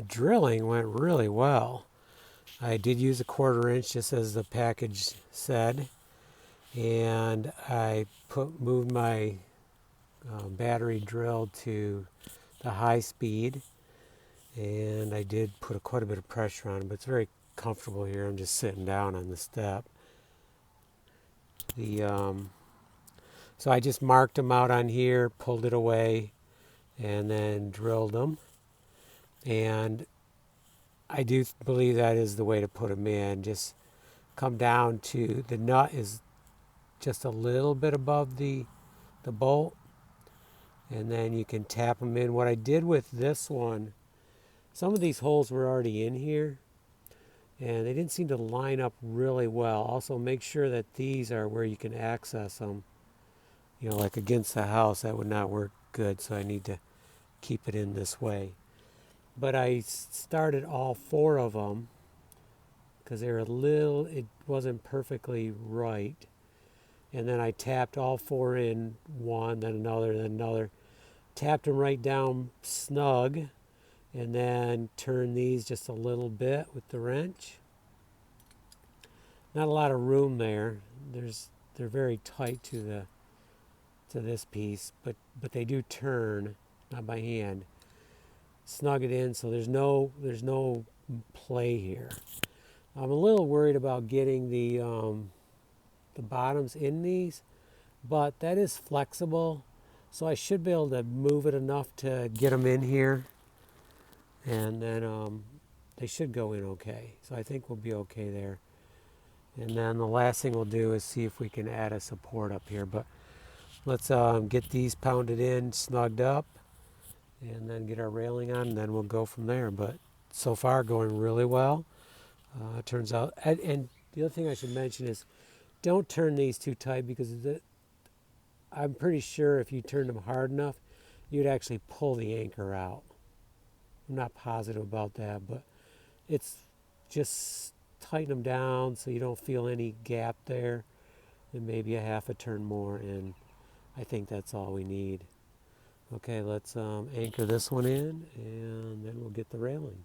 The drilling went really well. I did use a 1/4 inch just as the package said, and I moved my battery drill to the high speed, and I did put quite a bit of pressure on it, but it's very comfortable here. I'm just sitting down on the step. So I just marked them out on here, pulled it away, and then drilled them. And I do believe that is the way to put them in. Just come down to the nut is just a little bit above the bolt, and then you can tap them in. What I did with this one, some of these holes were already in here, and they didn't seem to line up really well. Also, make sure that these are where you can access them. Like against the house, that would not work good, so I need to keep it in this way. But I started all 4 of them because they were it wasn't perfectly right. And then I tapped all 4 in, one, then another, then another. Tapped them right down snug, and then turned these just a little bit with the wrench. Not a lot of room there. They're very tight to this piece, but they do turn, not by hand. Snug it in so there's no play here. I'm a little worried about getting the bottoms in these, but that is flexible, so I should be able to move it enough to get them in here, and then they should go in okay. So I think we'll be okay there. And then the last thing we'll do is see if we can add a support up here, but let's get these pounded in, snugged up, and then get our railing on, and then we'll go from there. But so far, going really well. It turns out, and the other thing I should mention is don't turn these too tight, because I'm pretty sure if you turned them hard enough, you'd actually pull the anchor out. I'm not positive about that, but it's just tighten them down so you don't feel any gap there, and maybe a half a turn more, and I think that's all we need. Okay, let's anchor this one in, and then we'll get the railing.